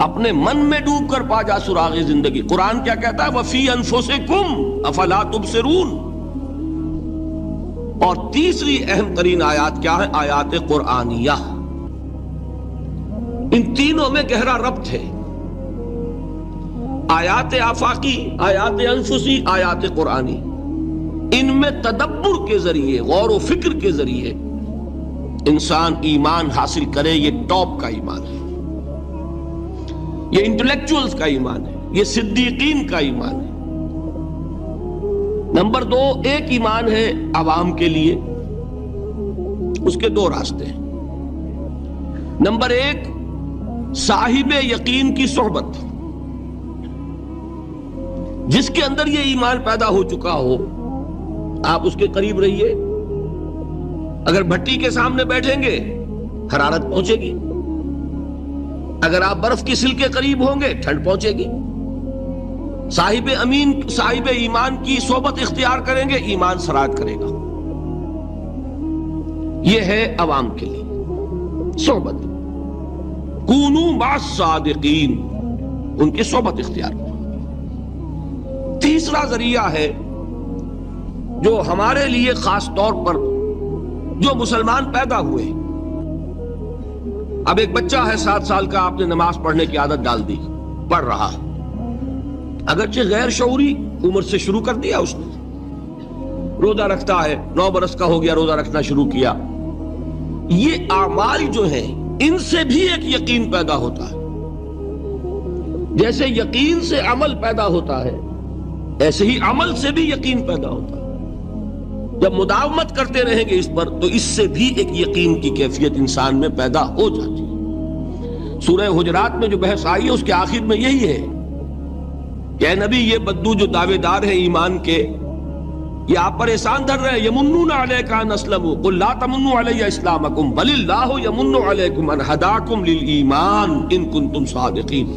اپنے من میں ڈوب کر پا جا سراغ زندگی. قرآن کیا کہتا ہے؟ وَفِي أَنفُسِكُمْ أَفَلَا تُبْصِرُونَ. اور تیسری اہم ترین آیات کیا ہے؟ آیات قرآنیہ. ان تینوں میں گہرا ربط ہے. آیات آفاقی، آیات انفسی، آیات قرآنی. ان میں تدبر کے ذریعے، غور و فکر کے ذریعے انسان ایمان حاصل کرے. یہ ٹاپ کا ایمان ہے، یہ انٹلیکچوئلز کا ایمان ہے، یہ صدیقین کا ایمان ہے. نمبر 2، ایک ایمان ہے عوام کے لیے، اس کے 2 راستے ہیں. نمبر 1، صاحب یقین کی صحبت. جس کے اندر یہ ایمان پیدا ہو چکا ہو، آپ اس کے قریب رہیے. اگر بھٹی کے سامنے بیٹھیں گے حرارت پہنچے گی، اگر آپ برف کی سل کے قریب ہوں گے ٹھنڈ پہنچے گی. صاحب ایمان کی صحبت اختیار کریں گے، ایمان سرایت کرے گا. یہ ہے عوام کے لیے صحبت. کونوا مع الصادقین، ان کی صحبت اختیار کرو. تیسرا ذریعہ ہے جو ہمارے لیے خاص طور پر جو مسلمان پیدا ہوئے. اب ایک بچہ ہے 7 سال کا، آپ نے نماز پڑھنے کی عادت ڈال دی، پڑھ رہا ہے، اگرچہ غیر شعوری عمر سے شروع کر دیا اس نے. روزہ رکھتا ہے، 9 برس کا ہو گیا، روزہ رکھنا شروع کیا. یہ اعمال جو ہیں ان سے بھی ایک یقین پیدا ہوتا ہے. جیسے یقین سے عمل پیدا ہوتا ہے، ایسے ہی عمل سے بھی یقین پیدا ہوتا ہے. جب مداومت کرتے رہیں گے اس پر تو اس سے بھی ایک یقین کی کیفیت انسان میں پیدا ہو جاتی ہے. سورہ حجرات میں جو بحث آئی ہے اس کے آخر میں یہی ہے کہ اے نبی، یہ بدو جو دعوے دار ہیں ایمان کے، یہ آپ پر احسان دھر رہے ہیں. یمنون علیک ان اسلموا قل لا تمنوا علی اسلامکم بل اللہ یمن علیکم ان ہداکم للایمان ان کنتم صادقین.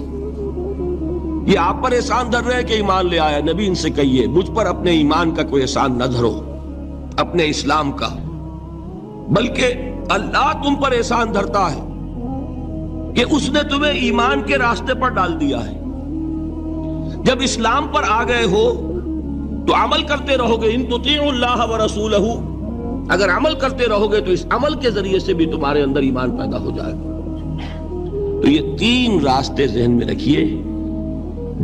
یہ آپ پر احسان دھر رہے ہیں کہ ایمان لے آیا. نبی ان سے کہیے مجھ پر اپنے ایمان کا کوئی احسان نہ دھرو، اپنے اسلام کا، بلکہ اللہ تم پر احسان دھرتا ہے کہ اس نے تمہیں ایمان کے راستے پر ڈال دیا ہے. جب اسلام پر آ گئے ہو تو عمل کرتے رہو گے. ان تطیعوا اللہ ورسولہ، اگر عمل کرتے رہو گے تو اس عمل کے ذریعے سے بھی تمہارے اندر ایمان پیدا ہو جائے گا. تو یہ 3 راستے ذہن میں رکھیے.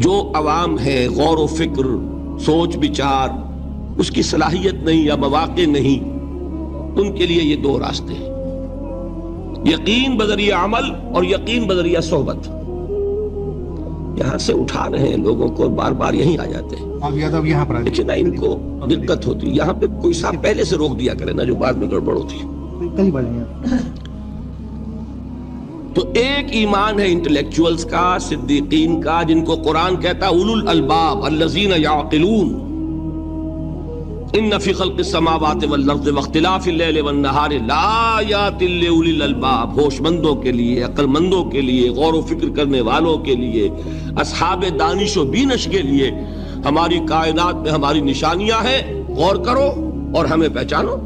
جو عوام ہے، غور و فکر، سوچ بچار، اس کی صلاحیت نہیں یا مواقع نہیں، ان کے لیے یہ 2 راستے ہیں: یقین بذریعہ عمل اور یقین بذریعہ صحبت. یہاں سے اٹھا رہے ہیں لوگوں کو، بار بار یہیں آ جاتے ہیں، لیکن ان کو دقت ہوتی. یہاں پہ کوئی صاحب پہلے سے روک دیا کرے نا، جو بعد میں گڑبڑ ہوتی ہے. تو ایک ایمان ہے انٹلیکچوئلز کا، صدیقین کا، جن کو قرآن کہتا ہے اولو الالباب الذین یعقلون. ان فی خلق السماوات والارض واختلاف اللیل والنہار لآیات لأولی الالباب. ہوش مندوں کے لیے، عقل مندوں کے لیے، غور و فکر کرنے والوں کے لیے، اصحاب دانش و بینش کے لیے ہماری کائنات میں ہماری نشانیاں ہیں. غور کرو اور ہمیں پہچانو،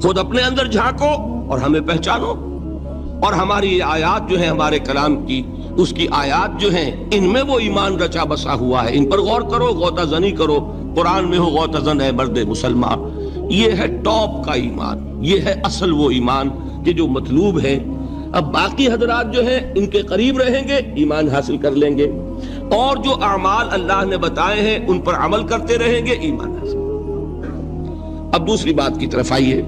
خود اپنے اندر جھانکو اور ہمیں پہچانو. اور ہماری آیات جو ہیں ہمارے کلام کی، اس کی آیات جو ہیں ان میں وہ ایمان رچا بسا ہوا ہے. ان پر غور کرو، غوطہ زنی کرو. قرآن میں ہو غوطہ زن ہے مرد مسلمان. یہ ہے ٹاپ کا ایمان، یہ ہے اصل وہ ایمان کہ جو مطلوب ہے. اب باقی حضرات جو ہیں ان کے قریب رہیں گے، ایمان حاصل کر لیں گے، اور جو اعمال اللہ نے بتائے ہیں ان پر عمل کرتے رہیں گے، ایمان حاصل. اب دوسری بات کی طرف آئیے،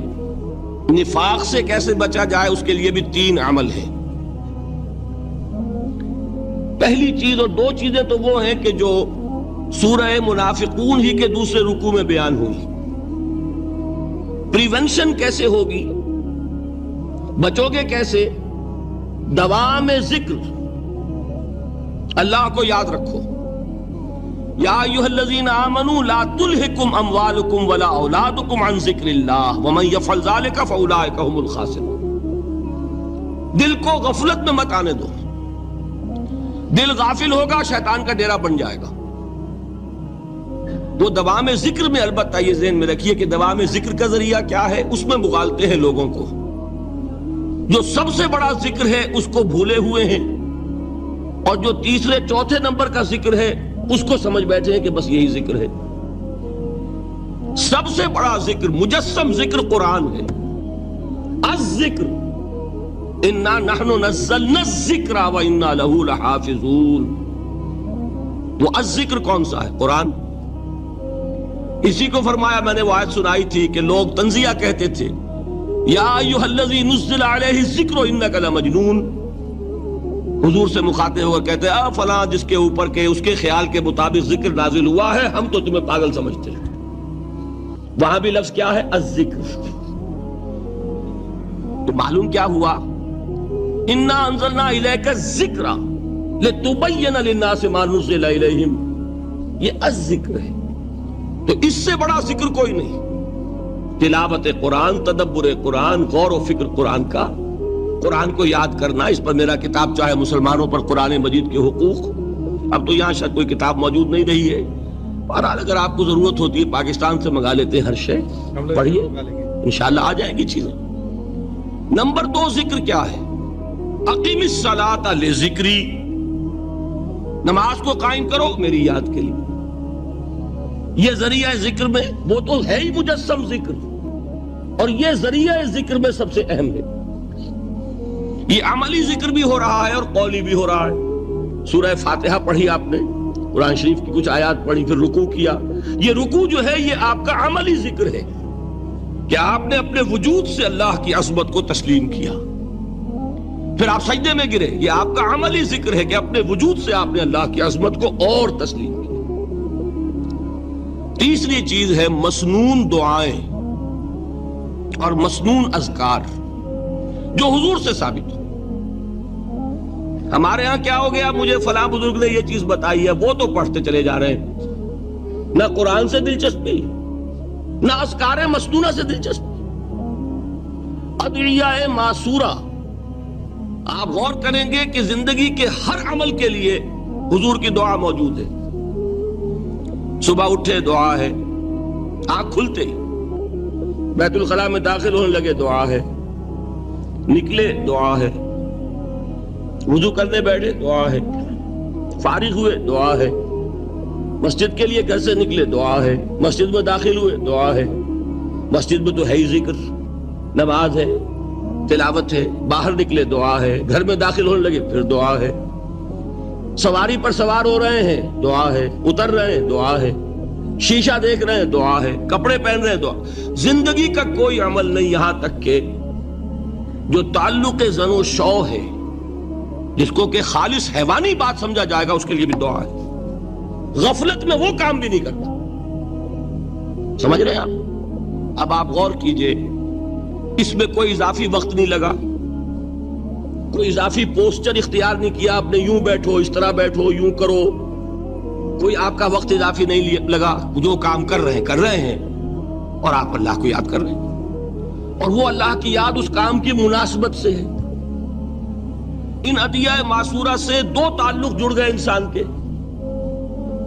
نفاق سے کیسے بچا جائے. اس کے لیے بھی 3 عمل ہیں. پہلی چیز اور 2 چیزیں تو وہ ہیں کہ جو سورہ منافقون ہی کے دوسرے رکوع میں بیان ہوئی. پریونشن کیسے ہوگی، بچو گے کیسے؟ دوام ذکر، اللہ کو یاد رکھو. یا ایھا الذین آمنوا لا تلہکم اموالکم ولا اولادکم عن ذکر اللہ ومن یفعل ذلک فاولئک هم الخاسرون. دل کو غفلت میں مت آنے دو. دل غافل ہوگا شیطان کا ڈیرا بن جائے گا. وہ دوام ذکر میں، البتہ یہ ذہن میں رکھیے کہ دوام ذکر کا ذریعہ کیا ہے، اس میں مغالتے ہیں لوگوں کو. جو سب سے بڑا ذکر ہے اس کو بھولے ہوئے ہیں. اور جو تیسرے چوتھے نمبر کا ذکر ہے اس کو سمجھ بیٹھے ہیں کہ بس یہی ذکر ہے. سب سے بڑا ذکر، مجسم ذکر قرآن ہے. الذکر انا نحن نزلنا الذکر وانا له لحافظون. وہ الذکر کون سا ہے؟ قرآن. اسی کو فرمایا، میں نے وہ آیت سنائی تھی کہ لوگ تنزیہ کہتے تھے یا ایھا الذی نزل علیہ الذکر انک لمجنون. حضور سے مخاطب ہو کر کہتے ہیں فلاں جس کے اوپر کے اس کے خیال کے مطابق ذکر نازل ہوا ہے، ہم تو تمہیں پاگل سمجھتے ہیں. وہاں بھی لفظ کیا ہے؟ الذکر. تو معلوم کیا ہوا؟ انا انزلنا الیک الذکر لتبین للناس ما نزل الیہم. یہ الذکر ہے. تو اس سے بڑا ذکر کوئی نہیں. تلاوت قرآن، تدبر قرآن، غور و فکر قرآن کا، قرآن کو یاد کرنا. اس پر میرا کتاب چاہے مسلمانوں پر قرآن مجید کے حقوق، اب تو یہاں شاید کوئی کتاب موجود نہیں رہی ہے، بہرحال اگر آپ کو ضرورت ہوتی ہے پاکستان سے منگا لیتے ہیں ہر شے، پڑھیے انشاءاللہ آ جائیں گی چیزیں. نمبر 2 ذکر کیا ہے؟ اقیم الصلاۃ لذکری. نماز کو قائم کرو میری یاد کے لیے. یہ ذریعہ ذکر میں وہ تو ہے ہی مجسم ذکر، اور یہ ذریعہ ذکر میں سب سے اہم ہے. یہ عملی ذکر بھی ہو رہا ہے اور قولی بھی ہو رہا ہے. سورہ فاتحہ پڑھی آپ نے، قرآن شریف کی کچھ آیات پڑھی، پھر رکوع کیا. یہ رکوع جو ہے یہ آپ کا عملی ذکر ہے کہ آپ نے اپنے وجود سے اللہ کی عظمت کو تسلیم کیا. پھر آپ سجدے میں گرے، یہ آپ کا عملی ذکر ہے کہ اپنے وجود سے آپ نے اللہ کی عظمت کو اور تسلیم کیا. تیسری چیز ہے مسنون دعائیں اور مسنون اذکار جو حضور سے ثابت ہو. ہمارے ہاں کیا ہو گیا؟ مجھے فلاں بزرگ نے یہ چیز بتائی ہے، وہ تو پڑھتے چلے جا رہے ہیں. نہ قرآن سے دلچسپی، نہ اذکار مسنونہ سے دلچسپی. ادعیہ معصورہ، آپ غور کریں گے کہ زندگی کے ہر عمل کے لیے حضور کی دعا موجود ہے. صبح اٹھے دعا ہے، آنکھ کھلتے ہی بیت الخلاء میں داخل ہونے لگے دعا ہے، نکلے دعا ہے، وضو کرنے بیٹھے دعا ہے، فارغ ہوئے دعا ہے، مسجد کے لیے گھر سے نکلے دعا ہے، مسجد میں داخل ہوئے دعا ہے. مسجد میں تو ہے ہی ذکر، نماز ہے، تلاوت ہے. باہر نکلے دعا ہے، گھر میں داخل ہونے لگے پھر دعا ہے. سواری پر سوار ہو رہے ہیں دعا ہے، اتر رہے ہیں دعا ہے، شیشہ دیکھ رہے ہیں دعا ہے، کپڑے پہن رہے ہیں دعا. زندگی کا کوئی عمل نہیں یہاں تک کہ جو تعلق زن و شو ہے، جس کو کہ خالص حیوانی بات سمجھا جائے گا، اس کے لیے بھی دعا ہے. غفلت میں وہ کام بھی نہیں کرتا. سمجھ رہے ہیں آپ؟ اب آپ غور کیجئے، اس میں کوئی اضافی وقت نہیں لگا، کوئی اضافی پوسچر اختیار نہیں کیا آپ نے، یوں بیٹھو، اس طرح بیٹھو، یوں کرو. کوئی آپ کا وقت اضافی نہیں لگا. جو کام کر رہے ہیں اور آپ اللہ کو یاد کر رہے ہیں، اور وہ اللہ کی یاد اس کام کی مناسبت سے ہے. ان عطیہ معصورہ سے 2 تعلق جڑ گئے انسان کے.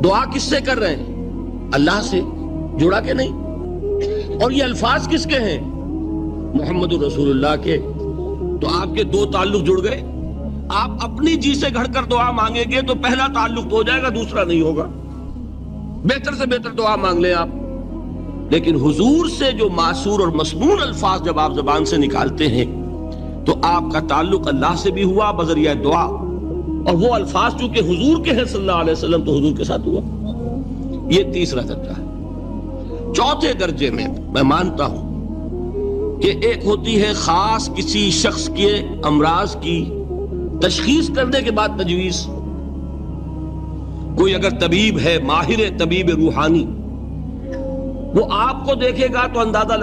دعا کس سے کر رہے ہیں؟ اللہ سے. جڑا کہ نہیں؟ اور یہ الفاظ کس کے ہیں؟ محمد رسول اللہ کے. تو آپ کے 2 تعلق جڑ گئے. آپ اپنی جی سے گھڑ کر دعا مانگیں گے تو پہلا تعلق تو ہو جائے گا، دوسرا نہیں ہوگا. بہتر سے بہتر دعا مانگ لیں آپ. لیکن حضور سے جو معصور اور مسنون الفاظ جب آپ زبان سے نکالتے ہیں تو آپ کا تعلق اللہ سے بھی ہوا بذریعہ دعا، اور وہ الفاظ چونکہ حضور کے ہیں صلی اللہ علیہ وسلم تو حضور کے ساتھ ہوا. یہ تیسرا درجہ ہے. چوتھے درجے میں میں مانتا ہوں کہ ایک ہوتی ہے خاص کسی شخص کے امراض کی تشخیص کرنے کے بعد تجویز. کوئی اگر طبیب ہے، ماہر طبیب روحانی، وہ آپ کو دیکھے گا تو اندازہ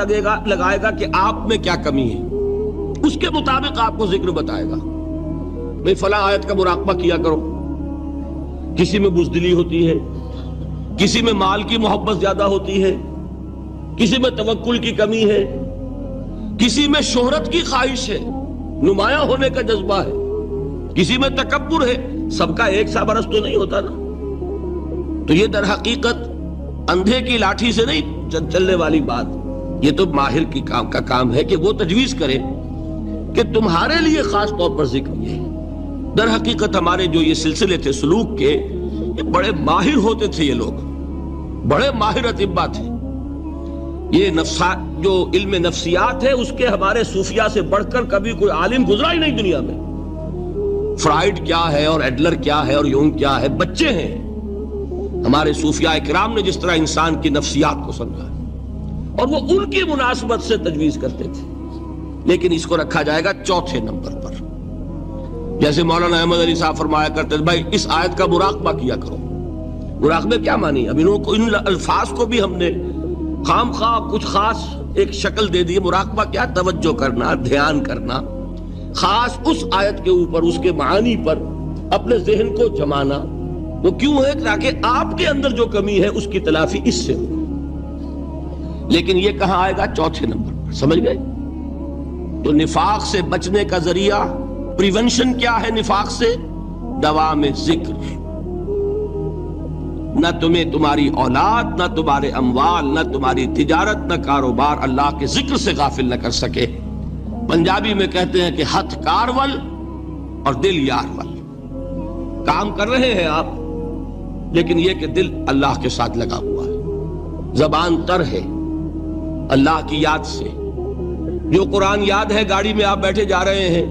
لگائے گا کہ آپ میں کیا کمی ہے، اس کے مطابق آپ کو ذکر بتائے گا. بھئی فلاں آیت کا مراقبہ کیا کرو. کسی میں بزدلی ہوتی ہے، کسی میں مال کی محبت زیادہ ہوتی ہے، کسی میں توکل کی کمی ہے، کسی میں شہرت کی خواہش ہے، نمایاں ہونے کا جذبہ ہے، کسی میں تکبر ہے. سب کا ایک سا برس تو نہیں ہوتا نا. تو یہ در حقیقت اندھے کی لاٹھی سے نہیں چلنے والی بات. یہ تو ماہر کی کام ہے کہ وہ تجویز کرے کہ تمہارے لیے خاص طور پر ذکر یہ ہے. در حقیقت ہمارے جو یہ سلسلے تھے سلوک کے، یہ بڑے ماہر ہوتے تھے، یہ لوگ بڑے ماہر اطباء تھے. یہ جو علم نفسیات ہے اس کے ہمارے صوفیاء سے بڑھ کر کبھی کوئی عالم گزرا ہی نہیں دنیا میں. فرائیڈ کیا ہے اور ایڈلر کیا ہے اور یونگ کیا ہے، بچے ہیں. ہمارے صوفیاء کرام نے جس طرح انسان کی نفسیات کو سمجھا اور وہ ان کی مناسبت سے تجویز کرتے تھے. لیکن اس کو رکھا جائے گا چوتھے نمبر پر. جیسے مولانا احمد علی صاحب فرمایا کرتے تھے، بھائی اس آیت کا مراقبہ کیا کرو. مراقبے کیا مانی؟ اب انہوں کو ان الفاظ کو بھی ہم نے خام خواہ کچھ خاص ایک شکل دے دی. مراقبہ کیا؟ توجہ کرنا، دھیان کرنا، خاص اس آیت کے اوپر، اس کے معانی پر اپنے ذہن کو جمانا. وہ کیوں ہے؟ تاکہ آپ کے اندر جو کمی ہے اس کی تلافی اس سے ہو. لیکن یہ کہاں آئے گا؟ چوتھے نمبر پر. سمجھ گئے؟ تو نفاق سے بچنے کا ذریعہ، پریونشن کیا ہے نفاق سے؟ دوام ذکر. نہ تمہیں تمہاری اولاد، نہ تمہارے اموال، نہ تمہاری تجارت، نہ کاروبار اللہ کے ذکر سے غافل نہ کر سکے. پنجابی میں کہتے ہیں کہ ہتھ کارول اور دل یارول. کام کر رہے ہیں آپ، لیکن یہ کہ دل اللہ کے ساتھ لگا ہوا ہے، زبان تر ہے اللہ کی یاد سے. جو قرآن یاد ہے، گاڑی میں آپ بیٹھے جا رہے ہیں،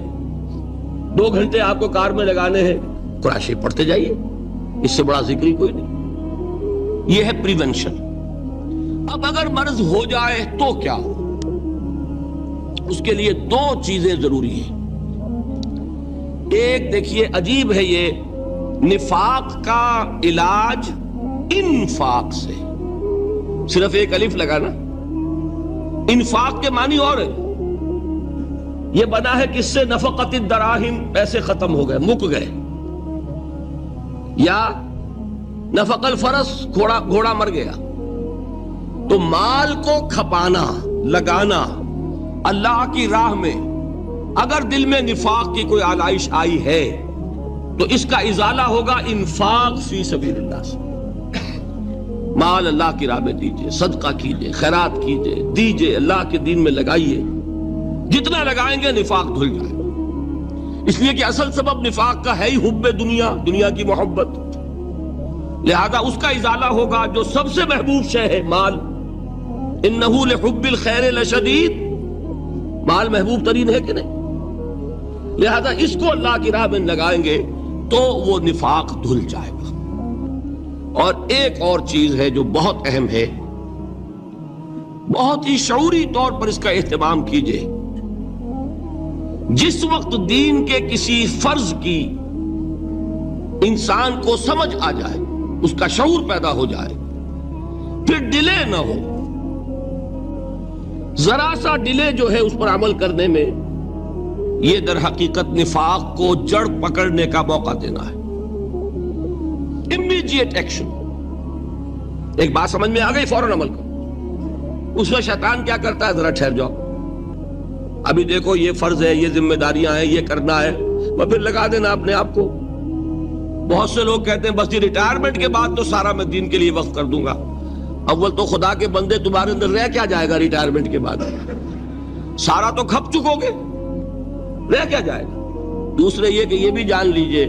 2 گھنٹے آپ کو کار میں لگانے ہیں، قرآن شریف پڑھتے جائیے. اس سے بڑا ذکر ہی کوئی نہیں. یہ ہے پریونشن. اب اگر مرض ہو جائے تو کیا ہو؟ اس کے لیے 2 چیزیں ضروری ہیں. ایک دیکھیے، عجیب ہے یہ، نفاق کا علاج انفاق سے. صرف ایک الف لگا نا. انفاق کے معنی اور ہے. یہ بنا ہے کس سے؟ نفقت الدراہم، پیسے ختم ہو گئے، مک گئے. یا نفق الفرس، گھوڑا مر گیا. تو مال کو کھپانا، لگانا اللہ کی راہ میں. اگر دل میں نفاق کی کوئی آلائش آئی ہے تو اس کا ازالہ ہوگا انفاق فی سبیل اللہ سے. مال اللہ کی راہ میں دیجئے، صدقہ کیجئے، خیرات کیجئے، دیجئے، اللہ کے دین میں لگائیے. جتنا لگائیں گے نفاق دھل جائے. اس لیے کہ اصل سبب نفاق کا ہے ہی حب دنیا، دنیا کی محبت. لہذا اس کا ازالہ ہوگا جو سب سے محبوب شے ہے، مال. انہ لحب الخیر لشدید. مال محبوب ترین ہے کہ نہیں؟ لہذا اس کو اللہ کی راہ میں لگائیں گے تو وہ نفاق دھل جائے گا. اور ایک اور چیز ہے جو بہت اہم ہے، بہت ہی شعوری طور پر اس کا اہتمام کیجئے. جس وقت دین کے کسی فرض کی انسان کو سمجھ آ جائے، اس کا شعور پیدا ہو جائے، پھر ڈیلے نہ ہو. ذرا سا ڈیلے جو ہے اس پر عمل کرنے میں، یہ در حقیقت نفاق کو جڑ پکڑنے کا موقع دینا ہے. Immediate action. ایک بات سمجھ میں آ گئی، فوراً عمل کرو. اس میں شیطان کیا کرتا ہے؟ ذرا ٹھہر جاؤ، ابھی دیکھو یہ فرض ہے، یہ ذمہ داریاں ہیں، یہ کرنا ہے، اور پھر لگا دینا اپنے آپ کو. بہت سے لوگ کہتے ہیں بس یہ ریٹائرمنٹ کے بعد تو سارا میں دین کے لیے وقف کر دوں گا. اول تو خدا کے بندے تمہارے اندر رہ کیا جائے گا ریٹائرمنٹ کے بعد؟ سارا تو کھپ چکو گے، رہ کیا جائے گا؟ دوسرے یہ کہ یہ بھی جان لیجئے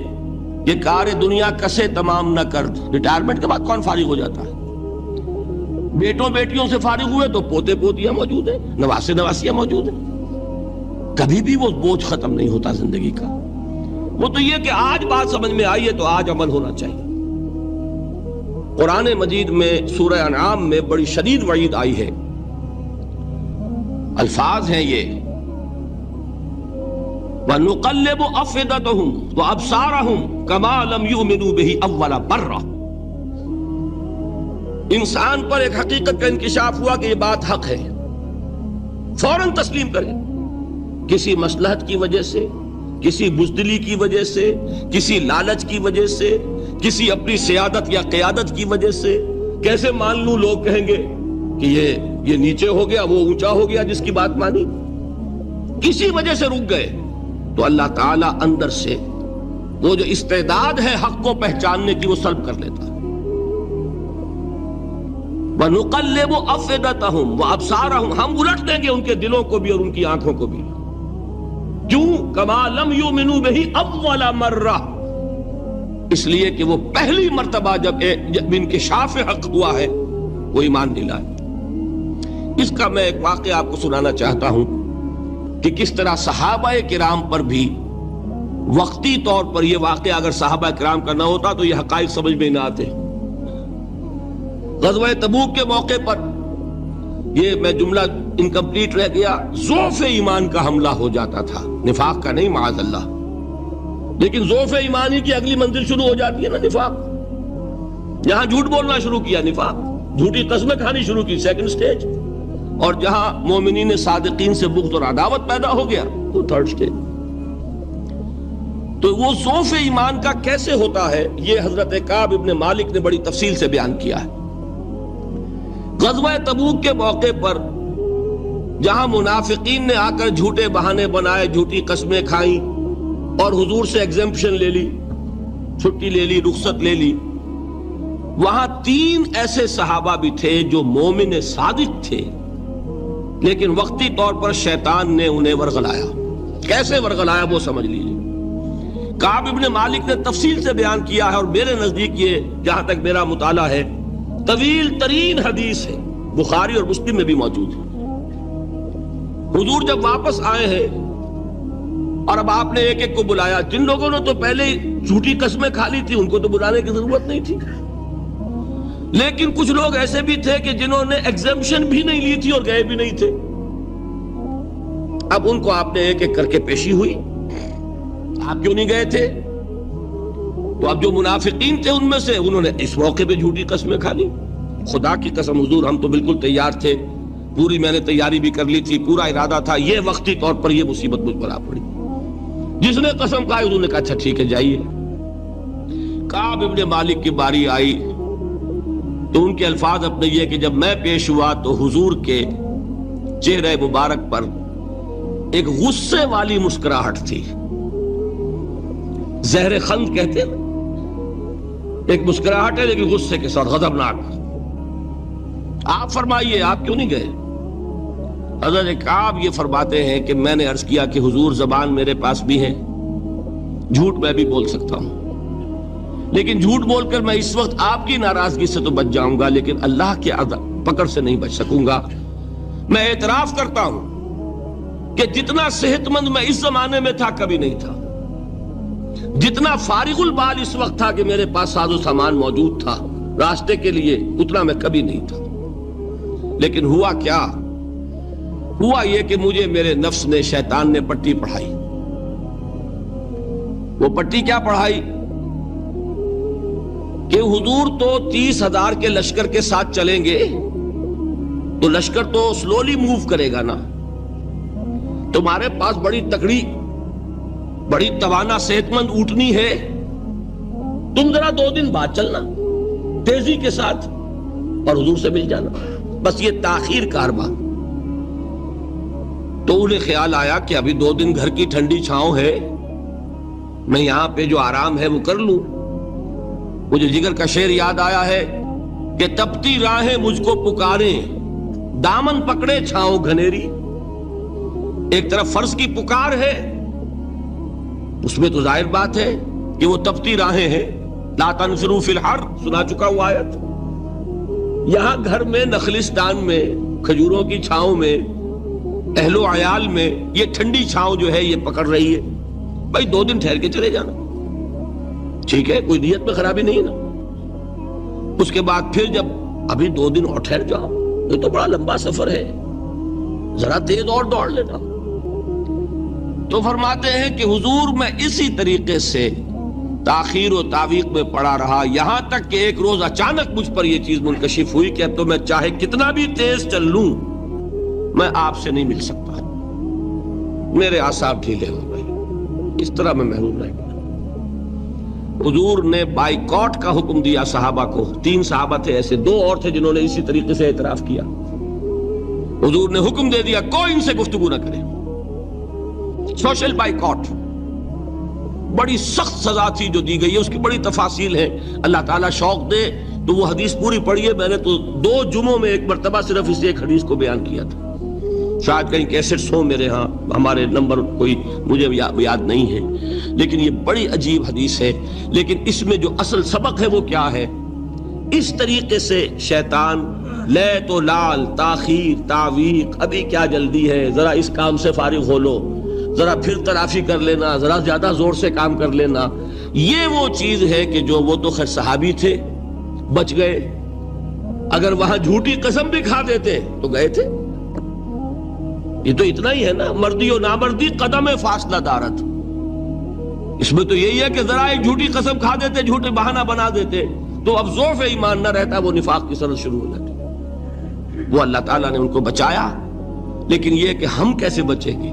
کہ کار دنیا کسے تمام نہ کر. ریٹائرمنٹ کے بعد کون فارغ ہو جاتا ہے؟ بیٹوں بیٹیوں سے فارغ ہوئے تو پوتے پوتیاں موجود ہیں، نواسے نواسیاں موجود ہیں. کبھی بھی وہ بوجھ ختم نہیں ہوتا زندگی کا. وہ تو یہ کہ آج بات سمجھ میں آئی ہے تو آج عمل ہونا چاہیے. قرآن مجید میں سورہ انعام میں بڑی شدید وعید آئی ہے. الفاظ ہیں یہ، وَنُقَلِّبُ أَفْئِدَتَهُمْ وَأَبْصَارَهُمْ كَمَا لَمْ يُؤْمِنُوا بِهِ أَوَّلَ مَرَّةٍ. انسان پر ایک حقیقت کا انکشاف ہوا کہ یہ بات حق ہے، فوراً تسلیم کرے. کسی مصلحت کی وجہ سے، کسی بزدلی کی وجہ سے، کسی لالچ کی وجہ سے، کسی اپنی سیادت یا قیادت کی وجہ سے. کیسے مان لوں؟ لوگ کہیں گے کہ یہ نیچے ہو گیا، وہ اونچا ہو گیا جس کی بات مانی. کسی وجہ سے رک گئے تو اللہ تعالیٰ اندر سے وہ جو استعداد ہے حق کو پہچاننے کی وہ سلب کر لیتا ہے. وَنُقَلِّبُ أَفْئِدَتَهُمْ وَأَبْصَارَهُمْ. ہم الٹ دیں گے ان کے دلوں کو بھی اور ان کی آنکھوں کو بھی. کیوں؟ کما لم یؤمنوا بہ اول مرہ، اس لیے کہ وہ پہلی مرتبہ جب انکشاف حق ہوا ہے وہ ایمان نہیں لائے۔ اس کا میں ایک واقعہ آپ کو سنانا چاہتا ہوں کہ کس طرح صحابہ کرام پر بھی وقتی طور پر یہ واقعہ اگر صحابہ کرام کا نہ ہوتا تو یہ حقائق سمجھ میں نہ آتے۔ غزوہ تبوک کے موقع پر یہ میں جملہ انکمپلیٹ رہ گیا، ضعف ایمان کا حملہ ہو جاتا تھا، نفاق کا نہیں معاذ اللہ، لیکن ضعف ایمانی کی اگلی منزل شروع ہو جاتی ہے نا، نفاق۔ جہاں جھوٹ بولنا شروع کیا نفاق، جھوٹی قسمیں کھانی شروع کی سیکنڈ سٹیج، اور جہاں مومنین صادقین سے بغض اور عداوت پیدا ہو گیا وہ تھرڈ سٹیج۔ تو وہ ضعف ایمان کا کیسے ہوتا ہے یہ حضرت کعب ابن مالک نے بڑی تفصیل سے بیان کیا ہے۔ غزوہ تبوک کے موقع پر جہاں منافقین نے آ کر جھوٹے بہانے بنائے، جھوٹی قسمیں کھائیں اور حضور سے ایگزمپشن لے لی، چھٹی لے لی، رخصت لے لی، وہاں 3 ایسے صحابہ بھی تھے جو مومن صادق تھے، لیکن وقتی طور پر شیطان نے انہیں ورغلایا۔ کیسے ورغلایا وہ سمجھ لیجیے۔ کعب ابن مالک نے تفصیل سے بیان کیا ہے، اور میرے نزدیک یہ جہاں تک میرا مطالعہ ہے طویل ترین حدیث ہے، بخاری اور مسلم میں بھی موجود ہے۔ حضور جب واپس آئے ہیں اور اب آپ نے ایک ایک کو بلایا، جن لوگوں نے تو پہلے جھوٹی قسمیں کھا لی تھی ان کو تو بلانے کی ضرورت نہیں تھی، لیکن کچھ لوگ ایسے بھی تھے کہ جنہوں نے ایگزمپشن بھی نہیں لی تھی اور گئے بھی نہیں تھے۔ اب ان کو آپ نے ایک ایک کر کے پیشی ہوئی، آپ کیوں نہیں گئے تھے؟ تو اب جو منافقین تھے ان میں سے انہوں نے اس موقع پہ جھوٹی قسمیں کھا لی۔ خدا کی قسم حضور ہم تو بالکل تیار تھے، پوری میں نے تیاری بھی کر لی تھی، پورا ارادہ تھا، یہ وقتی طور پر یہ مصیبت مجھ پر آ پڑی۔ جس نے قسم کھائی انہوں نے کہا اچھا ٹھیک ہے جائیے۔ کعب ابن مالک کی باری آئی تو ان کے الفاظ اپنے یہ کہ جب میں پیش ہوا تو حضور کے چہرے مبارک پر ایک غصے والی مسکراہٹ تھی، زہر خند کہتے ہیں، ایک مسکراہٹ ہے لیکن غصے کے ساتھ، غضبناک۔ آپ فرمائیے آپ کیوں نہیں گئے؟ حضرت کعب یہ فرماتے ہیں کہ میں نے عرض کیا کہ حضور زبان میرے پاس بھی ہے، جھوٹ میں بھی بول سکتا ہوں، لیکن جھوٹ بول کر میں اس وقت آپ کی ناراضگی سے تو بچ جاؤں گا لیکن اللہ کے پکڑ سے نہیں بچ سکوں گا۔ میں اعتراف کرتا ہوں کہ جتنا صحت مند میں اس زمانے میں تھا کبھی نہیں تھا، جتنا فارغ البال اس وقت تھا کہ میرے پاس ساز و سامان موجود تھا راستے کے لیے، اتنا میں کبھی نہیں تھا۔ لیکن ہوا کیا؟ ہوا یہ کہ مجھے میرے نفس نے، شیطان نے پٹی پڑھائی۔ وہ پٹی کیا پڑھائی کہ حضور تو 30,000 کے لشکر کے ساتھ چلیں گے تو لشکر تو سلولی موو کرے گا نا، تمہارے پاس بڑی تکڑی، بڑی توانا صحت مند اونٹنی ہے، تم ذرا 2 دن بعد چلنا تیزی کے ساتھ اور حضور سے مل جانا، بس یہ تاخیر کا حربہ۔ تو انہیں خیال آیا کہ ابھی 2 دن گھر کی ٹھنڈی چھاؤں ہے، میں یہاں پہ جو آرام ہے وہ کر لوں۔ مجھے جگر کا شعر یاد آیا ہے کہ تپتی راہیں مجھ کو پکاریں، دامن پکڑے چھاؤں گھنیری۔ ایک طرف فرض کی پکار ہے، اس میں تو ظاہر بات ہے کہ وہ تپتی راہیں ہیں، لا تنفروا فی الحر سنا چکا ہوا آیت۔ یہاں گھر میں، نخلستان میں، کھجوروں کی چھاؤں میں، اہل و عیال میں یہ ٹھنڈی چھاؤں جو ہے یہ پکڑ رہی ہے، بھائی 2 دن ٹھہر کے چلے جانا، ٹھیک ہے، کوئی نیت میں خرابی نہیں ہے نا۔ اس کے بعد پھر جب ابھی 2 دن اور ٹھہر جاؤ، یہ تو بڑا لمبا سفر ہے، ذرا تیز اور دوڑ لینا۔ تو فرماتے ہیں کہ حضور میں اسی طریقے سے تاخیر و تعویق میں پڑا رہا، یہاں تک کہ ایک روز اچانک مجھ پر یہ چیز منکشف ہوئی کہ اب تو میں چاہے کتنا بھی تیز چل لوں میں آپ سے نہیں مل سکتا، میرے اعصاب ڈھیلے ہو گئے، اس طرح میں محروم رہ گیا۔ حضور نے بائیکاٹ کا حکم دیا صحابہ کو، 3 صحابہ تھے ایسے، 2 اور تھے جنہوں نے اسی طریقے سے اعتراف کیا۔ حضور نے حکم دے دیا کوئی ان سے گفتگو نہ کرے، سوشل بائیکاٹ۔ بڑی سخت سزا تھی جو دی گئی ہے، اس کی بڑی تفاصیل ہیں، اللہ تعالیٰ شوق دے تو وہ حدیث پوری پڑھی ہے، میں نے تو 2 جمعوں میں ایک مرتبہ صرف اس ایک حدیث کو بیان کیا تھا۔ شاید کہیں کیسٹس ہوں میرے ہاں، ہمارے نمبر کوئی مجھے یاد نہیں ہے، لیکن یہ بڑی عجیب حدیث ہے۔ لیکن اس میں جو اصل سبق ہے وہ کیا ہے؟ اس طریقے سے شیطان لے تو لال، تاخیر، تعویق، ابھی کیا جلدی ہے، ذرا اس کام سے فارغ ہو لو، ذرا پھر تلافی کر لینا، ذرا زیادہ زور سے کام کر لینا، یہ وہ چیز ہے کہ جو وہ تو خیر صحابی تھے، بچ گئے۔ اگر وہاں جھوٹی قسم بھی کھا دیتے تو گئے تھے۔ یہ تو اتنا ہی ہے نا، مردی و نامردی قدم فاصلہ دارت۔ اس میں تو یہی ہے کہ ذرا ایک جھوٹی قسم کھا دیتے، جھوٹے بہانہ بنا دیتے تو اب ضعف ایمان نہ رہتا، وہ نفاق کی سرحد شروع ہو جاتی۔ وہ اللہ تعالیٰ نے ان کو بچایا، لیکن یہ کہ ہم کیسے بچیں گے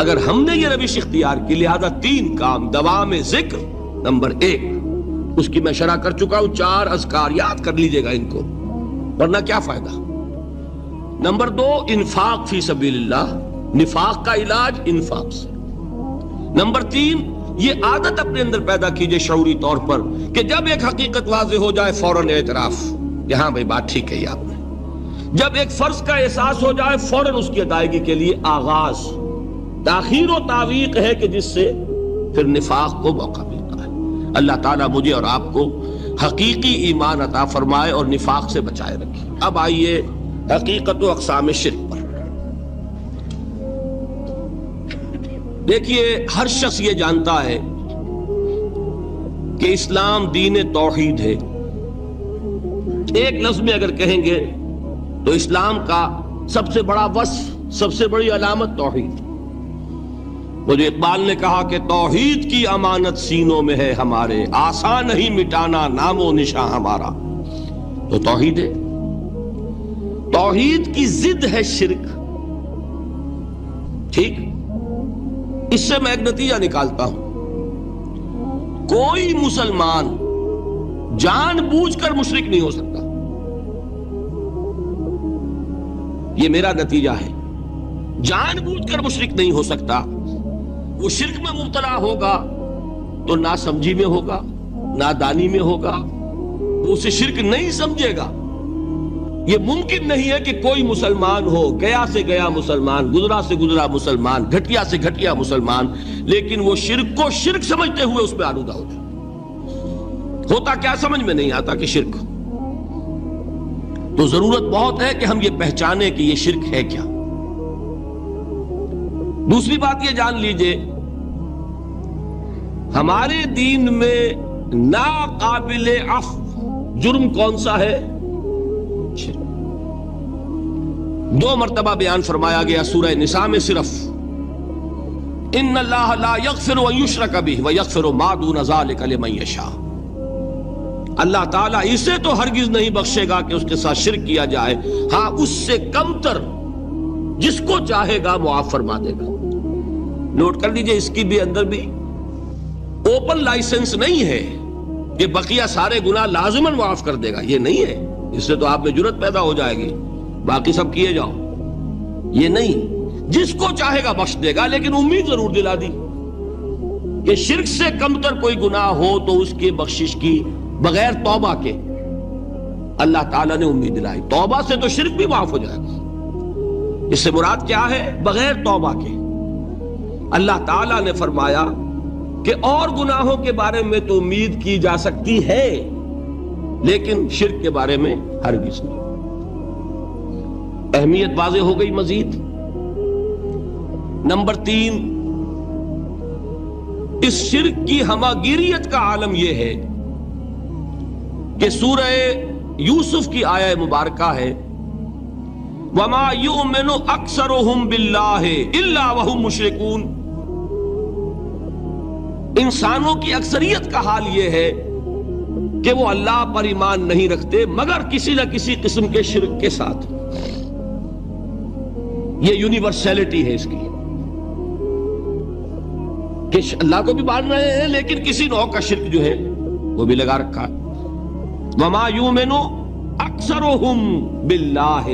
اگر ہم نے یہ روش اختیار کی؟ لہذا 3 کام دوام ذکر نمبر 1، اس کی میں شرح کر چکا ہوں، 4 اذکار یاد کر لیجئے گا ان کو، ورنہ کیا فائدہ۔ نمبر 2 انفاق فی سبیل اللہ، نفاق کا علاج انفاق سے۔ نمبر 3 یہ عادت اپنے اندر پیدا کیجئے شعوری طور پر کہ جب ایک حقیقت واضح ہو جائے فوراً اعتراف کہ ہاں بھائی بات ٹھیک ہے آپ نے۔ جب ایک فرض کا احساس ہو جائے فوراً اس کی ادائیگی کے لیے آغاز۔ تاخیر و تعویق ہے کہ جس سے پھر نفاق کو موقع ملتا ہے۔ اللہ تعالیٰ مجھے اور آپ کو حقیقی ایمان عطا فرمائے اور نفاق سے بچائے رکھے۔ اب آئیے حقیقت و اقسام شرک پر۔ دیکھیے ہر شخص یہ جانتا ہے کہ اسلام دین توحید ہے۔ ایک لفظ میں اگر کہیں گے تو اسلام کا سب سے بڑا وصف، سب سے بڑی علامت توحید۔ وہ جو اقبال نے کہا کہ توحید کی امانت سینوں میں ہے ہمارے، آسان نہیں مٹانا نام و نشاں ہمارا، تو توحید ہے۔ توحید کی ضد ہے شرک، ٹھیک؟ اس سے میں ایک نتیجہ نکالتا ہوں، کوئی مسلمان جان بوجھ کر مشرک نہیں ہو سکتا، یہ میرا نتیجہ ہے۔ جان بوجھ کر مشرک نہیں ہو سکتا۔ وہ شرک میں مبتلا ہوگا تو ناسمجھی میں ہوگا، نادانی میں ہوگا، وہ اسے شرک نہیں سمجھے گا۔ یہ ممکن نہیں ہے کہ کوئی مسلمان ہو، گیا سے گیا مسلمان، گزرا سے گزرا مسلمان، گھٹیا سے گھٹیا مسلمان، لیکن وہ شرک کو شرک سمجھتے ہوئے اس میں آلودہ ہو جائے۔ ہوتا کیا سمجھ میں نہیں آتا کہ شرک، تو ضرورت بہت ہے کہ ہم یہ پہچانیں کہ یہ شرک ہے کیا۔ دوسری بات یہ جان لیجئے، ہمارے دین میں ناقابل عفو جرم کون سا ہے؟ 2 مرتبہ بیان فرمایا گیا سورہ نساء میں صرف، ان اللہ لا یغفر ان یشرک بہ ویغفر ما دون ذلک لمن یشاء۔ اللہ تعالیٰ اسے تو ہرگز نہیں بخشے گا کہ اس کے ساتھ شرک کیا جائے، ہاں اس سے کم تر جس کو چاہے گا معاف فرما دے گا۔ نوٹ کر لیجئے، اس کی بھی اندر بھی اوپن لائسنس نہیں ہے کہ بقیہ سارے گناہ لازماً معاف کر دے گا، یہ نہیں ہے۔ اس سے تو آپ میں جرت پیدا ہو جائے گی، باقی سب کیے جاؤ، یہ نہیں۔ جس کو چاہے گا بخش دے گا، لیکن امید ضرور دلا دی کہ شرک سے کم تر کوئی گناہ ہو تو اس کی بخشش کی بغیر توبہ کے اللہ تعالیٰ نے امید دلائی۔ توبہ سے تو شرک بھی معاف ہو جائے گا، اس سے مراد کیا ہے؟ بغیر توبہ کے۔ اللہ تعالیٰ نے فرمایا کہ اور گناہوں کے بارے میں تو امید کی جا سکتی ہے، لیکن شرک کے بارے میں ہرگز نہیں۔ اہمیت واضح ہو گئی مزید۔ نمبر 3، اس شرک کی ہماگیریت کا عالم یہ ہے کہ سورہ یوسف کی آیہ مبارکہ ہے، وَمَا يُؤْمِنُ أَكْثَرُهُمْ بِاللَّهِ إِلَّا وَهُمْ مُشْرِكُونَ۔ انسانوں کی اکثریت کا حال یہ ہے کہ وہ اللہ پر ایمان نہیں رکھتے مگر کسی نہ کسی قسم کے شرک کے ساتھ۔ یہ یونیورسلٹی ہے اس کی کہ اللہ کو بھی مان رہے ہیں لیکن کسی نوع کا شرک جو ہے وہ بھی لگا رکھا ہے۔ وَمَا يُؤْمِنُ أَكْثَرُهُمْ بِاللَّهِ،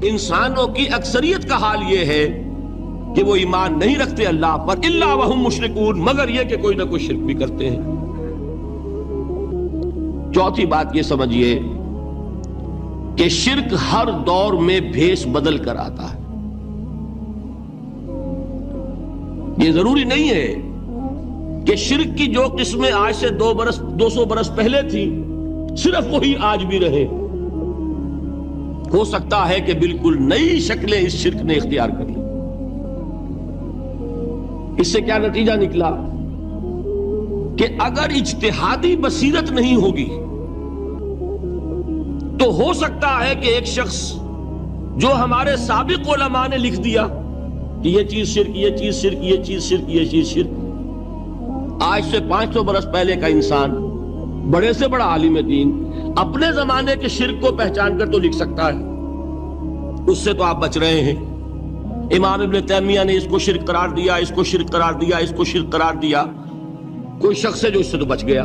انسانوں کی اکثریت کا حال یہ ہے کہ وہ ایمان نہیں رکھتے اللہ پر، الا وہم مشرکون، مگر یہ کہ کوئی نہ کوئی شرک بھی کرتے ہیں۔ چوتھی بات یہ سمجھیے کہ شرک ہر دور میں بھیس بدل کر آتا ہے. یہ ضروری نہیں ہے کہ شرک کی جو قسمیں آج سے 200 برس پہلے تھی صرف وہی آج بھی رہے. ہو سکتا ہے کہ بالکل نئی شکلیں اس شرک نے اختیار کر لی. اس سے کیا نتیجہ نکلا کہ اگر اجتہادی بصیرت نہیں ہوگی تو ہو سکتا ہے کہ ایک شخص جو ہمارے سابق علماء نے لکھ دیا کہ یہ چیز شرک، یہ چیز شرک، یہ چیز شرک، یہ چیز شرک، آج سے 500 برس پہلے کا انسان بڑے سے بڑا عالم دین اپنے زمانے کے شرک کو پہچان کر تو لکھ سکتا ہے. اس سے تو آپ بچ رہے ہیں. امام ابن تیمیہ نے اس کو شرک قرار دیا، اس کو شرک قرار دیا، اس کو شرک قرار دیا. کوئی شخص ہے جو اس سے تو بچ گیا.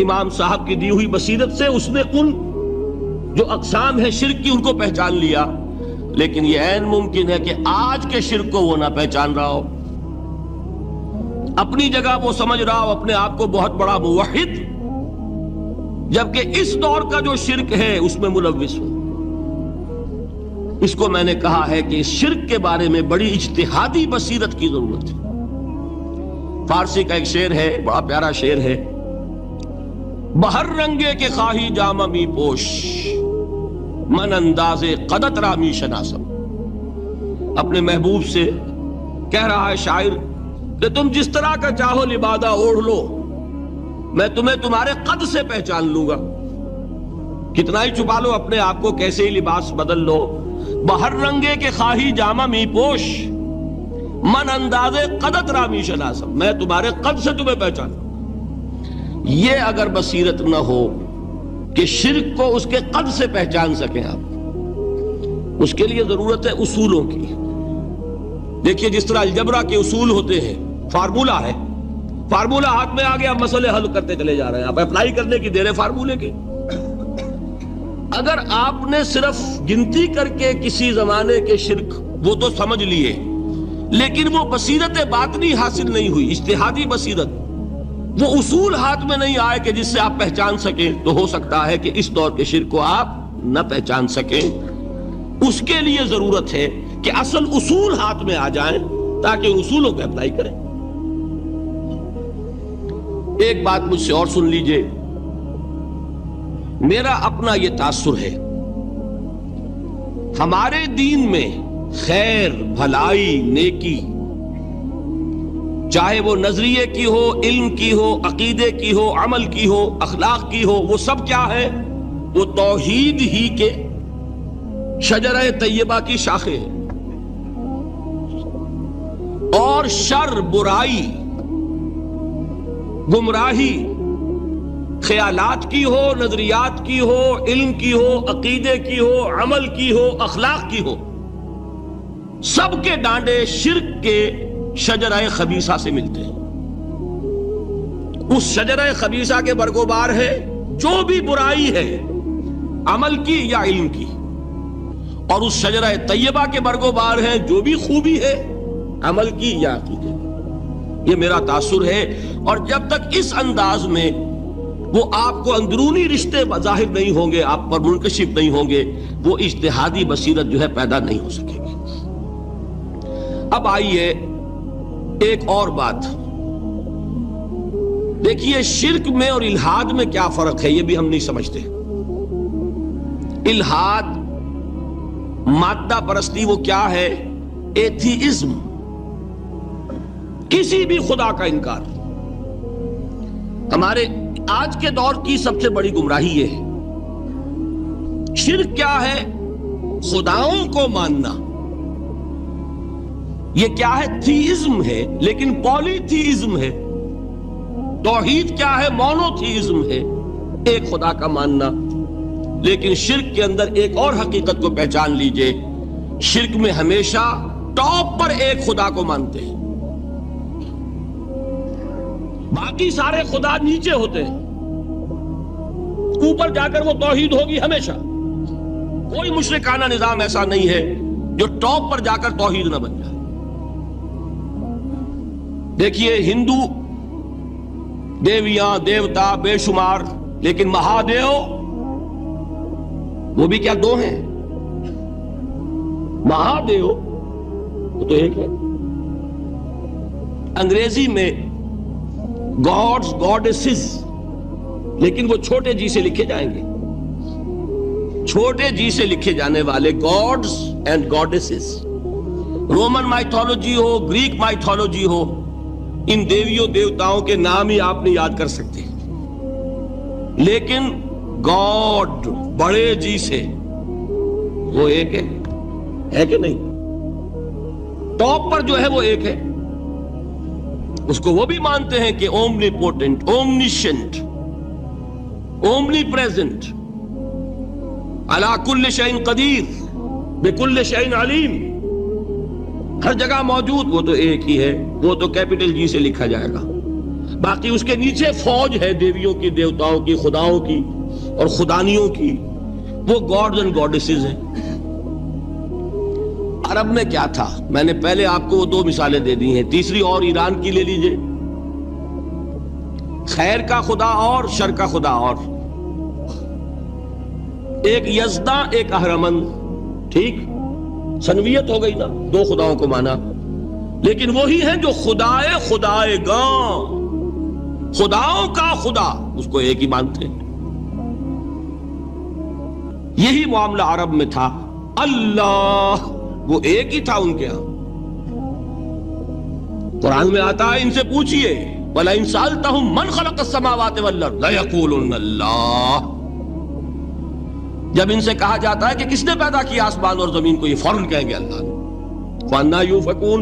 امام صاحب کی دی ہوئی بصیرت سے اس نے ان جو اقسام ہے شرک کی ان کو پہچان لیا. لیکن یہ عین ممکن ہے کہ آج کے شرک کو وہ نہ پہچان رہا ہو. اپنی جگہ وہ سمجھ رہا ہو اپنے آپ کو بہت بڑا موحد، جبکہ اس دور کا جو شرک ہے اس میں ملوث ہو. اس کو میں نے کہا ہے کہ اس شرک کے بارے میں بڑی اجتہادی بصیرت کی ضرورت ہے. فارسی کا ایک شعر ہے، بڑا پیارا شعر ہے. بہر رنگے کے خواہی جامہ می پوش، من انداز قدت رامی شناسم. اپنے محبوب سے کہہ رہا ہے شاعر کہ تم جس طرح کا چاہو لبادہ اوڑھ لو، میں تمہیں تمہارے قد سے پہچان لوں گا. کتنا ہی چھپا لو اپنے آپ کو، کیسے ہی لباس بدل لو. بہر رنگے کے خواہی جامہ می پوش، من انداز قدت رامی شناسم، میں تمہارے قد سے تمہیں پہچان. یہ اگر بصیرت نہ ہو کہ شرک کو اس کے قد سے پہچان سکیں آپ، اس کے لیے ضرورت ہے اصولوں کی. دیکھیے جس طرح الجبرا کے اصول ہوتے ہیں، فارمولا ہے، فارمولا ہاتھ میں آ گیا، مسئلے حل کرتے چلے جا رہے ہیں، آپ اپلائی کرنے کی دیر ہے فارمولے کی. اگر آپ نے صرف گنتی کر کے کسی زمانے کے شرک وہ تو سمجھ لیے، لیکن وہ بصیرت باطنی حاصل نہیں ہوئی، اجتہادی بصیرت، وہ اصول ہاتھ میں نہیں آئے کہ جس سے آپ پہچان سکیں، تو ہو سکتا ہے کہ اس دور کے شرک کو آپ نہ پہچان سکیں. اس کے لیے ضرورت ہے کہ اصل اصول ہاتھ میں آ جائیں تاکہ اصولوں کو اپلائی کریں. ایک بات مجھ سے اور سن لیجئے، میرا اپنا یہ تاثر ہے، ہمارے دین میں خیر، بھلائی، نیکی، چاہے وہ نظریے کی ہو، علم کی ہو، عقیدے کی ہو، عمل کی ہو، اخلاق کی ہو، وہ سب کیا ہے؟ وہ توحید ہی کے شجرہ طیبہ کی شاخیں ہیں. اور شر، برائی، گمراہی، خیالات کی ہو، نظریات کی ہو، علم کی ہو، عقیدے کی ہو، عمل کی ہو، اخلاق کی ہو، سب کے ڈانڈے شرک کے شجرہ خبیثہ سے ملتے ہیں. اس شجرہ خبیثہ کے برگوبار ہے جو بھی برائی ہے، عمل کی یا علم کی، اور اس شجرہ طیبہ کے برگوبار ہے جو بھی خوبی ہے، عمل کی یا عقیدے کی. یہ میرا تاثر ہے. اور جب تک اس انداز میں وہ آپ کو اندرونی رشتے ظاہر نہیں ہوں گے، آپ پر منکشف نہیں ہوں گے، وہ اجتہادی بصیرت جو ہے پیدا نہیں ہو سکے گی. اب آئیے ایک اور بات دیکھیے، شرک میں اور الحاد میں کیا فرق ہے یہ بھی ہم نہیں سمجھتے. الحاد، مادہ پرستی، وہ کیا ہے؟ ایتھیزم، کسی بھی خدا کا انکار. ہمارے آج کے دور کی سب سے بڑی گمراہی یہ ہے. شرک کیا ہے؟ خداؤں کو ماننا. یہ کیا ہے؟ تھیزم ہے، لیکن پولی تھیزم ہے. توحید کیا ہے؟ مونو تھیزم ہے، ایک خدا کا ماننا. لیکن شرک کے اندر ایک اور حقیقت کو پہچان لیجئے، شرک میں ہمیشہ ٹاپ پر ایک خدا کو مانتے ہیں، باقی سارے خدا نیچے ہوتے ہیں. اوپر جا کر وہ توحید ہوگی ہمیشہ. کوئی مشرکانہ نظام ایسا نہیں ہے جو ٹاپ پر جا کر توحید نہ بن جائے. دیکھیے ہندو دیویاں دیوتا بے شمار، لیکن مہادیو وہ بھی کیا دو ہیں؟ مہادیو وہ تو ایک ہے. انگریزی میں گاڈز گاڈیسز، لیکن وہ چھوٹے جی سے لکھے جائیں گے. چھوٹے جی سے لکھے جانے والے gods and goddesses, Roman mythology ہو، گریک مائتھولوجی ہو، ان دیویوں دیوتاؤں کے نام ہی آپ نہیں یاد کر سکتے. لیکن گاڈ بڑے جی سے وہ ایک ہے کہ نہیں؟ ٹاپ پر جو ہے وہ ایک ہے. اس کو وہ بھی مانتے ہیں کہ اومنی پوٹنٹ، اومنیشنٹ، اومنی پریزنٹ، علی کل شیء قدیر، بکل شیء علیم، ہر جگہ موجود. وہ تو ایک ہی ہے، وہ تو کیپٹل جی سے لکھا جائے گا. باقی اس کے نیچے فوج ہے دیویوں کی، دیوتاؤں کی، خداؤں کی اور خدانیوں کی، وہ گاڈز اینڈ گاڈیسز ہیں. عرب میں کیا تھا؟ میں نے پہلے آپ کو وہ دو مثالیں دے دی ہیں، تیسری اور ایران کی لے لیجئے. خیر کا خدا اور شر کا خدا اور. ایک یزداں، ایک اہرمن. ٹھیک، سنویت ہو گئی نا، دو خداؤں کو مانا. لیکن وہی ہیں جو خدائے خدائے گاں، خداؤں کا خدا، اس کو ایک ہی مانتے ہیں. یہی معاملہ عرب میں تھا. اللہ وہ ایک ہی تھا ان کے ہاں. قرآن میں آتا ہے ان سے پوچھئے وَلَئِن سَأَلْتَهُم مَّن خَلَقَ السَّمَاوَاتِ وَالْأَرْضَ لَيَقُولُنَّ اللَّهُ. جب ان سے کہا جاتا ہے کہ کس نے پیدا کیا آسمان اور زمین کو، یہ فوراً کہیں گے اللہ نے. فَأَنَّىٰ يُؤْفَكُونَ.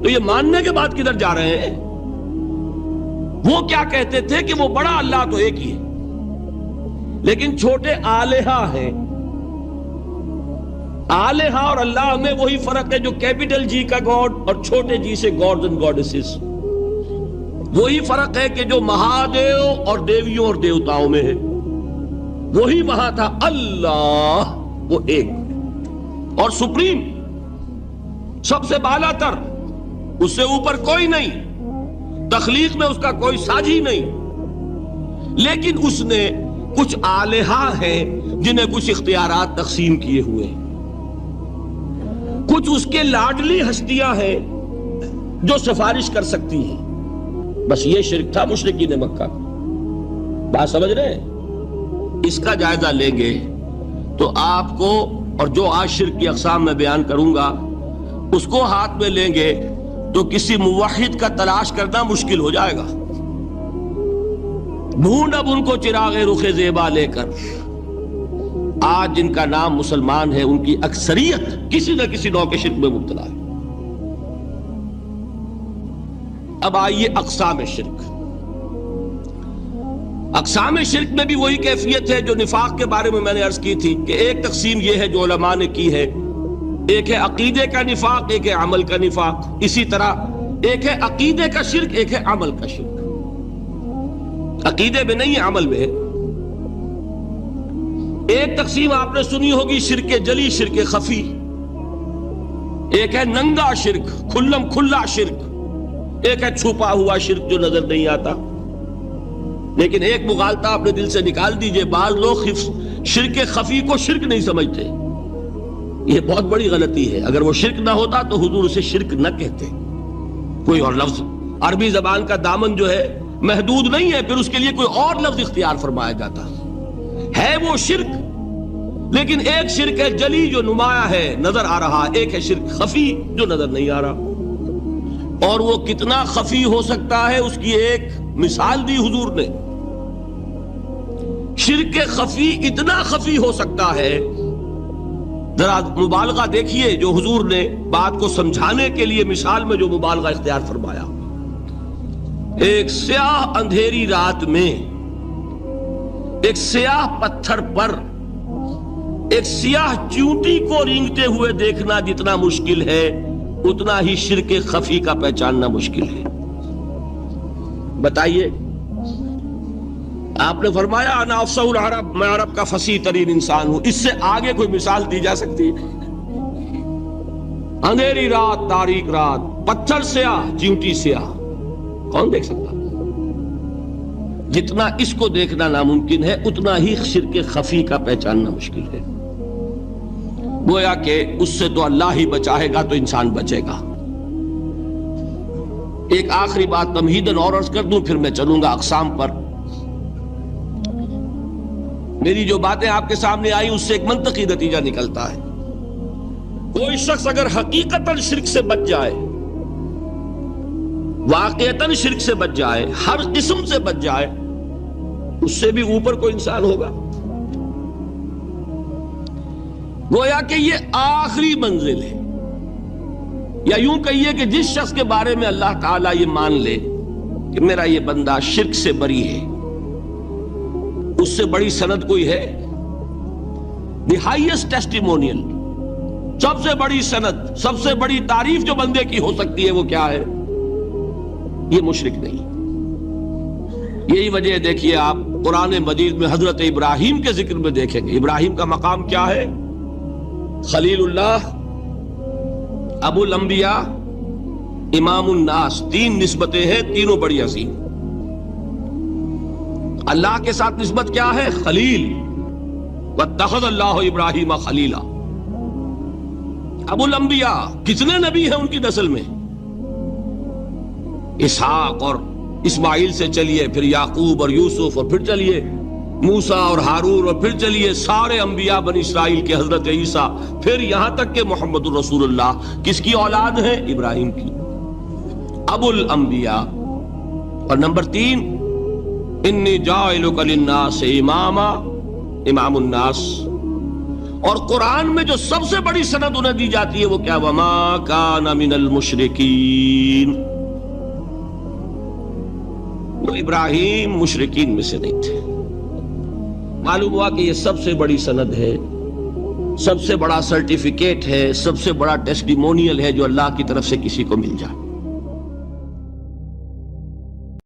تو یہ ماننے کے بعد کدھر جا رہے ہیں؟ وہ کیا کہتے تھے کہ وہ بڑا اللہ تو ایک ہی ہے، لیکن چھوٹے آلہہ ہیں. آلہہ اور اللہ میں وہی فرق ہے جو کیپٹل جی کا گاڈ اور چھوٹے جی سے گاڈز اینڈ گاڈیسز. وہی فرق ہے کہ جو مہادیو اور دیویوں اور دیوتاؤں میں ہے، وہی وہاں تھا. اللہ وہ ایک اور سپریم، سب سے بالا تر، اس سے اوپر کوئی نہیں، تخلیق میں اس کا کوئی ساجی نہیں. لیکن اس نے کچھ آلہہ ہیں جنہیں کچھ اختیارات تقسیم کیے ہوئے ہیں. کچھ اس کے لاڈلی ہستیاں ہیں جو سفارش کر سکتی ہیں. بس یہ شرک تھا مشرکین مکہ. بات سمجھ رہے ہیں؟ اس کا جائزہ لیں گے تو آپ کو، اور جو آج شرک کی اقسام میں بیان کروں گا اس کو ہاتھ میں لیں گے تو کسی موحد کا تلاش کرنا مشکل ہو جائے گا. ڈھونڈ اب ان کو چراغ رخ زیبا لے کر. آج جن کا نام مسلمان ہے ان کی اکثریت کسی نہ کسی نوع کے شرک میں مبتلا ہے. اب آئیے اقسام شرک. اقسام شرک میں بھی وہی کیفیت ہے جو نفاق کے بارے میں نے عرض کی تھی کہ ایک تقسیم یہ ہے جو علماء نے کی ہے، ایک ہے عقیدے کا نفاق، ایک ہے عمل کا نفاق. اسی طرح ایک ہے عقیدے کا شرک، ایک ہے عمل کا شرک. عقیدے میں نہیں ہے، عمل میں ہے. ایک تقسیم آپ نے سنی ہوگی شرک جلی، شرک خفی. ایک ہے ننگا شرک، کھلم کھلا شرک. ایک ہے چھپا ہوا شرک جو نظر نہیں آتا. لیکن ایک مغالطہ اپنے دل سے نکال دیجئے، بعض لوگ شرک خفی کو شرک نہیں سمجھتے. یہ بہت بڑی غلطی ہے. اگر وہ شرک نہ ہوتا تو حضور اسے شرک نہ کہتے. کوئی اور لفظ، عربی زبان کا دامن جو ہے محدود نہیں ہے، پھر اس کے لیے کوئی اور لفظ اختیار فرمایا جاتا ہے. وہ شرک، لیکن ایک شرک ہے جلی جو نمایاں ہے، نظر آ رہا. ایک ہے شرک خفی جو نظر نہیں آ رہا. اور وہ کتنا خفی ہو سکتا ہے اس کی ایک مثال دی حضور نے. شرک خفی اتنا خفی ہو سکتا ہے، ذرا مبالغہ دیکھیے جو حضور نے بات کو سمجھانے کے لیے مثال میں جو مبالغہ اختیار فرمایا. ایک سیاہ اندھیری رات میں ایک سیاہ پتھر پر ایک سیاہ چیونٹی کو رینگتے ہوئے دیکھنا جتنا مشکل ہے، اتنا ہی شرک خفی کا پہچاننا مشکل ہے. بتائیے، آپ نے فرمایا انا افصح العرب، میں عرب کا فصیح ترین انسان ہوں. اس سے آگے کوئی مثال دی جا سکتی ہے؟ اندھیری رات، تاریک رات، پتھر سیاہ، چیونٹی سیاہ، کون دیکھ سکتا؟ جتنا اس کو دیکھنا ناممکن ہے اتنا ہی شرک خفی کا پہچاننا مشکل ہے. گویا کہ اس سے تو اللہ ہی بچائے گا تو انسان بچے گا۔ ایک آخری بات تمہیداً اور عرض کر دوں، پھر میں چلوں گا اقسام پر۔ میری جو باتیں آپ کے سامنے آئی اس سے ایک منطقی نتیجہ نکلتا ہے، کوئی شخص اگر حقیقتاً شرک سے بچ جائے، واقعتاً شرک سے بچ جائے، ہر قسم سے بچ جائے، اس سے بھی اوپر کوئی انسان ہوگا۔ گویا کہ یہ آخری منزل ہے، یا یوں کہیے کہ جس شخص کے بارے میں اللہ تعالیٰ یہ مان لے کہ میرا یہ بندہ شرک سے بری ہے، اس سے بڑی سند کوئی ہے؟ دی ہائیسٹ ٹیسٹیمونیل، سب سے بڑی سند، سب سے بڑی تعریف جو بندے کی ہو سکتی ہے وہ کیا ہے؟ یہ مشرک نہیں۔ یہی وجہ دیکھیے آپ قرآن مجید میں حضرت ابراہیم کے ذکر میں دیکھیں گے، ابراہیم کا مقام کیا ہے؟ خلیل اللہ، ابو الانبیاء، امام الناس، تین نسبتیں ہیں، تینوں بڑی عظیم۔ اللہ کے ساتھ نسبت کیا ہے؟ خلیل، واتخذ اللہ ابراہیم خلیلا۔ ابو الانبیاء، کتنے نبی ہیں ان کی نسل میں؟ اسحاق اور اسماعیل سے چلیے، پھر یعقوب اور یوسف، اور پھر چلیے موسیٰ اور ہارون، اور پھر چلیے سارے انبیاء بنی اسرائیل کے، حضرت عیسیٰ، پھر یہاں تک کہ محمد الرسول اللہ کس کی اولاد ہے؟ ابراہیم کی، ابو الانبیاء۔ اور نمبر 3، انی جاعلک للناس اماما، امام الناس۔ اور قرآن میں جو سب سے بڑی سند انہیں دی جاتی ہے وہ کیا؟ وما کان من المشرکین۔ تو ابراہیم مشرکین میں سے نہیں تھے۔ معلوم ہوا کہ یہ سب سے بڑی سند ہے، سب سے بڑا سرٹیفکیٹ ہے، سب سے بڑا ٹیسٹیمونیل ہے جو اللہ کی طرف سے کسی کو مل جائے۔